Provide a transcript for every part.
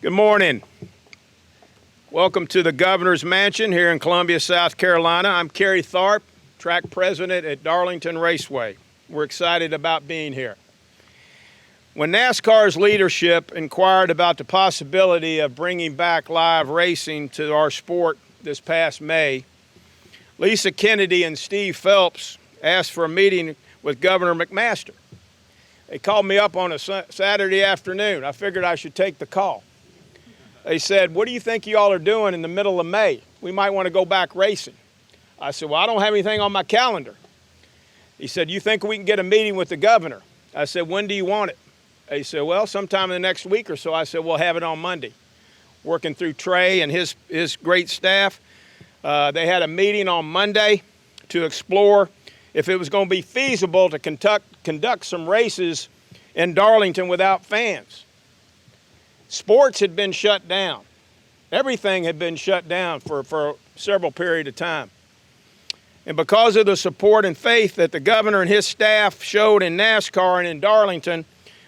Good morning. Welcome to the Governor's Mansion here in Columbia, South Carolina. I'm Kerry Tharp, track president at Darlington Raceway. We're excited about being here. When NASCAR's leadership inquired about the possibility of bringing back live racing to our sport this past May, Lisa Kennedy and Steve Phelps asked for a meeting with Governor McMaster. They called me up on a Saturday afternoon. I figured I should take the call. They said, "What do you think you all are doing in the middle of May? We might want to go back racing." I said, "Well, I don't have anything on my calendar." He said, "You think we can get a meeting with the governor?" I said, "When do you want it?" He said, "Well, sometime in the next week or so." I said, "We'll have it on Monday." Working through Trey and his great staff, they had a meeting on Monday to explore if it was going to be feasible to conduct some races in Darlington without fans. Sports had been shut down. Everything had been shut down for several period of time. And because of the support and faith that the governor and his staff showed in NASCAR and in Darlington,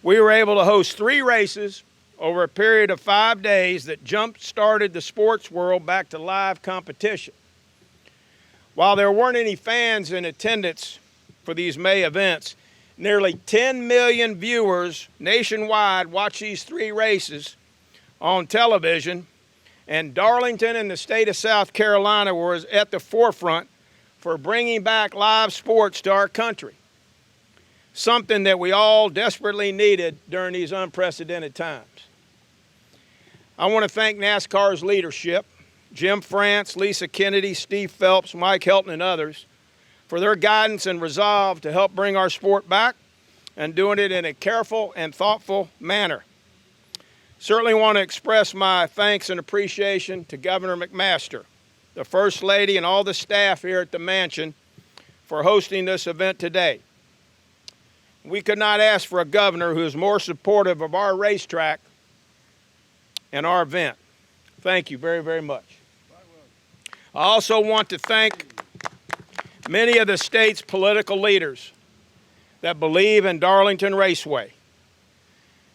we were able to host 3 races over a period of 5 days that jump-started the sports world back to live competition. While there weren't any fans in attendance for these May events, nearly 10 million viewers nationwide watched these 3 races on television, and Darlington and the state of South Carolina was at the forefront for bringing back live sports to our country, something that we all desperately needed during these unprecedented times. I want to thank NASCAR's leadership, Jim France, Lisa Kennedy, Steve Phelps, Mike Helton, and others, for their guidance and resolve to help bring our sport back and doing it in a careful and thoughtful manner. Certainly want to express my thanks and appreciation to Governor McMaster, the First Lady, and all the staff here at the Mansion for hosting this event today. We could not ask for a governor who is more supportive of our racetrack and our event. Thank you very, very much. I also want to thank many of the state's political leaders that believe in Darlington Raceway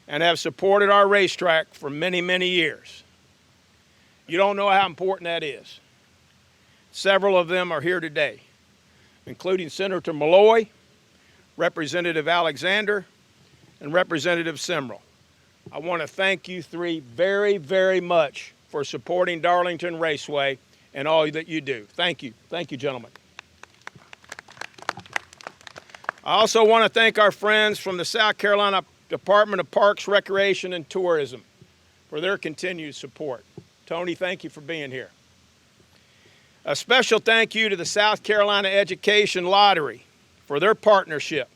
and have supported our racetrack for many, many years. You don't know how important that is. Several of them are here today, including Senator Malloy, Representative Alexander, and Representative Simrel. I want to thank you 3 very, very much for supporting Darlington Raceway and all that you do. Thank you. Thank you, gentlemen. I also want to thank our friends from the South Carolina Department of Parks, Recreation, and Tourism for their continued support. Tony, thank you for being here. A special thank you to the South Carolina Education Lottery for their partnership,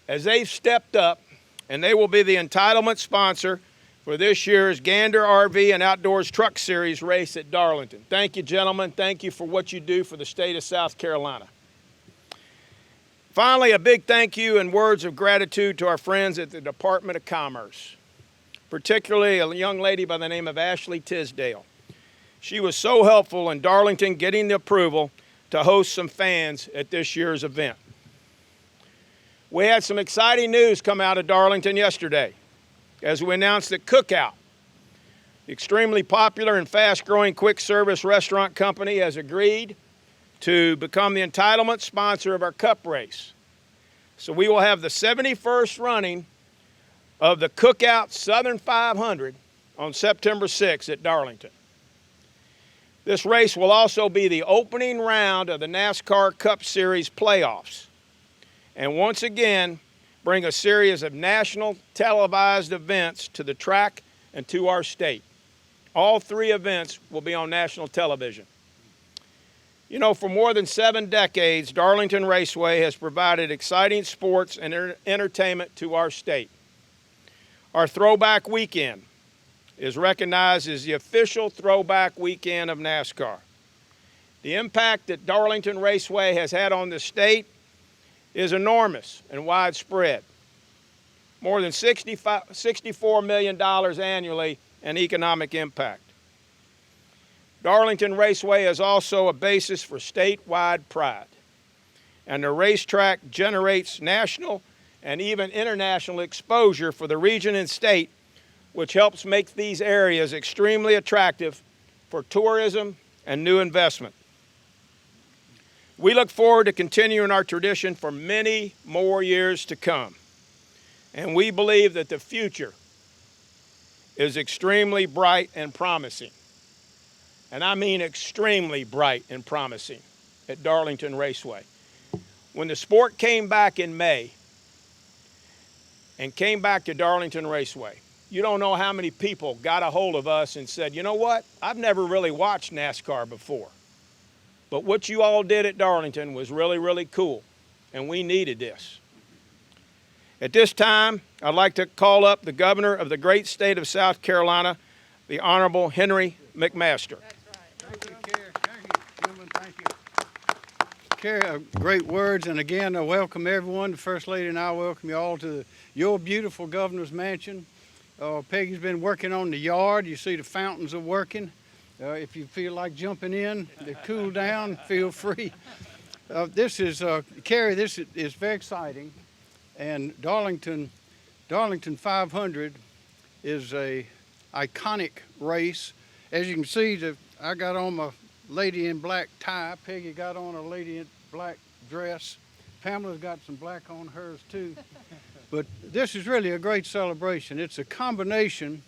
as they've stepped up, and they will be the entitlement sponsor for this year's Gander RV and Outdoors Truck Series race at Darlington. Thank you, gentlemen. Thank you for what you do for the state of South Carolina. Finally, a big thank you and words of gratitude to our friends at the Department of Commerce, particularly a young lady by the name of Ashley Tisdale. She was so helpful in Darlington getting the approval to host some fans at this year's event. We had some exciting news come out of Darlington yesterday as we announced that Cookout, the extremely popular and fast-growing quick-service restaurant company, has agreed to become the entitlement sponsor of our Cup race. So we will have the 71st running of the Cookout Southern 500 on September 6th at Darlington. This race will also be the opening round of the NASCAR Cup Series playoffs, and once again bring a series of national televised events to the track and to our state. All 3 events will be on national television. You know, for more than 7 decades, Darlington Raceway has provided exciting sports and entertainment to our state. Our Throwback Weekend is recognized as the official Throwback Weekend of NASCAR. The impact that Darlington Raceway has had on the state is enormous and widespread. More than $64 million annually in economic impact. Darlington Raceway is also a basis for statewide pride, and the racetrack generates national and even international exposure for the region and state which helps make these areas extremely attractive for tourism and new investment. We look forward to continuing our tradition for many more years to come. And we believe that the future is extremely bright and promising. And I mean extremely bright and promising at Darlington Raceway. When the sport came back in May and came back to Darlington Raceway, you don't know how many people got a hold of us and said, you know what, I've never really watched NASCAR before. But what you all did at Darlington was really, really cool, and we needed this. At this time, I'd like to call up the governor of the great state of South Carolina, the Honorable Henry McMaster. Thank you, Kerry. Thank you, gentlemen. Thank you. Kerry, great words, and again, I welcome everyone. The First Lady and I welcome you all to your beautiful governor's mansion. Peggy's been working on the yard. You see the fountains are working. If you feel like jumping in to cool down, feel free. Kerry, this is very exciting. And Darlington 500 is a iconic race. As you can see, I got on my lady in black tie. Peggy got on a lady in black dress. Pamela's got some black on hers too. But this is really a great celebration. It's a combination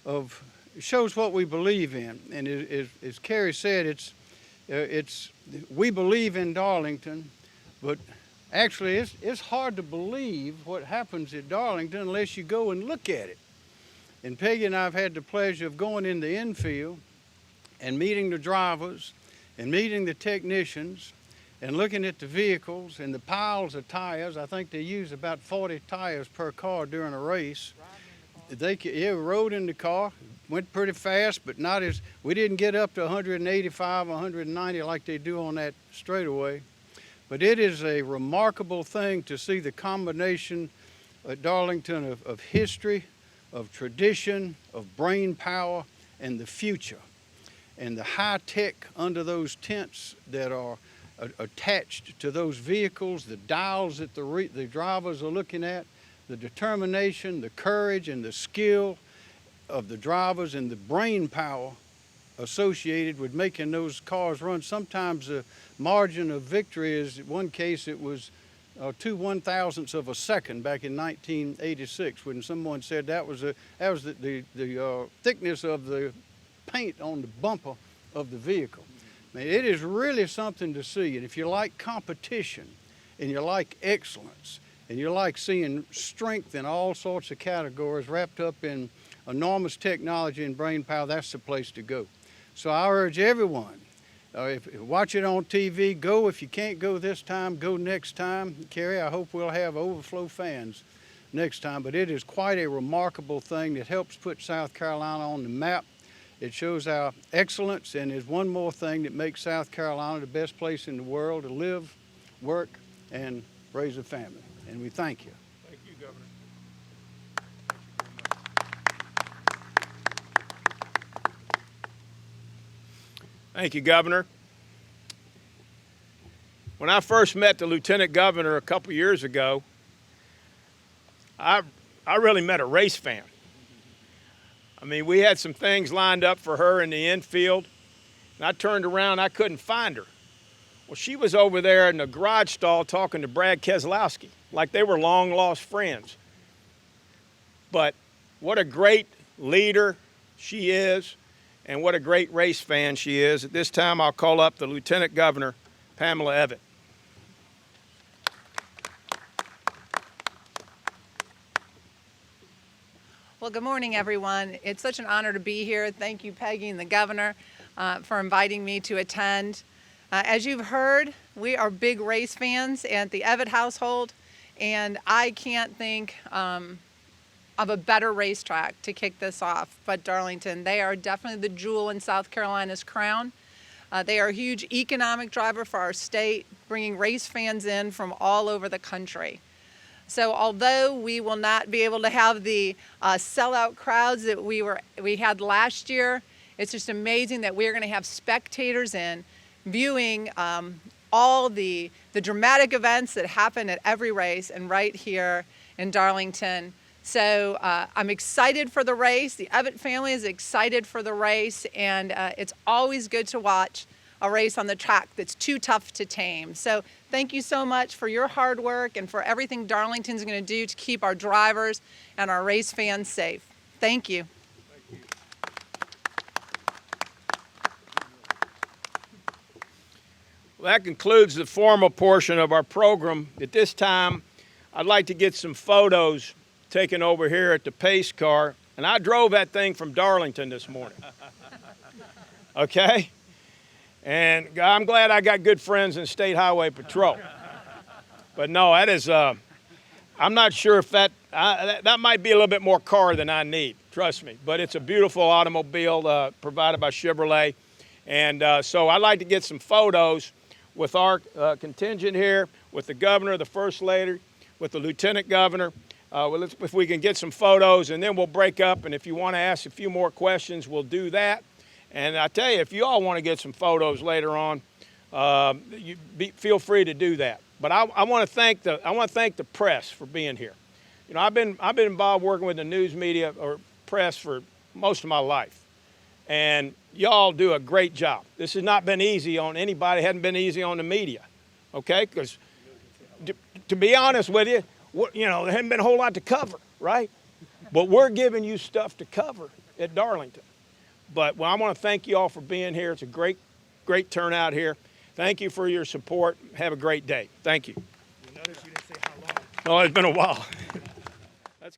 of, it shows what we believe in. And as Kerry said, we believe in Darlington, but actually it's hard to believe what happens at Darlington unless you go and look at it. And Peggy and I have had the pleasure of going in the infield and meeting the drivers and meeting the technicians and looking at the vehicles and the piles of tires. I think they use about 40 tires per car during a race. We rode in the car, went pretty fast, but we didn't get up to 185, 190 like they do on that straightaway. But it is a remarkable thing to see the combination at Darlington of history, of tradition, of brain power, and the future. And the high tech under those tents that are attached to those vehicles, the dials that the drivers are looking at, the determination, the courage, and the skill of the drivers, and the brain power associated with making those cars run. Sometimes the margin of victory is, in one case, it was 2 1,000ths of a second back in 1986 when someone said that was the thickness of the paint on the bumper of the vehicle. I mean, it is really something to see. And if you like competition and you like excellence and you like seeing strength in all sorts of categories wrapped up in enormous technology and brain power, that's the place to go. So I urge everyone, if watch it on TV, go. If you can't go this time, go next time. Kerry, I hope we'll have overflow fans next time. But it is quite a remarkable thing that helps put South Carolina on the map. It shows our excellence, and is one more thing that makes South Carolina the best place in the world to live, work, and raise a family. And we thank you. Thank you, Governor. Thank you, Governor. When I first met the Lieutenant Governor a couple years ago, I really met a race fan. I mean, we had some things lined up for her in the infield, and I turned around, I couldn't find her. Well, she was over there in the garage stall talking to Brad Keselowski, like they were long-lost friends. But what a great leader she is, and what a great race fan she is. At this time, I'll call up the Lieutenant Governor, Pamela Evett. Well, good morning, everyone. It's such an honor to be here. Thank you, Peggy and the governor, for inviting me to attend. As you've heard, we are big race fans at the Evett household, and I can't think of a better racetrack to kick this off but Darlington. They are definitely the jewel in South Carolina's crown. They are a huge economic driver for our state, bringing race fans in from all over the country. So although we will not be able to have the sellout crowds that we had last year, it's just amazing that we're going to have spectators in viewing all the dramatic events that happen at every race, and right here in Darlington, So I'm excited for the race. The Evett family is excited for the race, and it's always good to watch a race on the track that's too tough to tame. So thank you so much for your hard work and for everything Darlington's going to do to keep our drivers and our race fans safe. Thank you. Well, that concludes the formal portion of our program. At this time, I'd like to get some photos taken over here at the pace car. And I drove that thing from Darlington this morning. Okay? And I'm glad I got good friends in State Highway Patrol. But no, that is, I'm not sure if that might be a little bit more car than I need, trust me. But it's a beautiful automobile provided by Chevrolet. And so I'd like to get some photos with our contingent here, with the governor, the first lady, with the lieutenant governor. If we can get some photos, and then we'll break up. And if you want to ask a few more questions, we'll do that. And I tell you, if you all want to get some photos later on, feel free to do that. But I want to thank the press for being here. You know, I've been involved working with the news media or press for most of my life, and y'all do a great job. This has not been easy on anybody. It hadn't been easy on the media, okay? Because to be honest with you, there hadn't been a whole lot to cover, right? But we're giving you stuff to cover at Darlington. But I want to thank you all for being here. It's a great, great turnout here. Thank you for your support. Have a great day. Thank you. You notice you didn't say how long. No, it's been a while.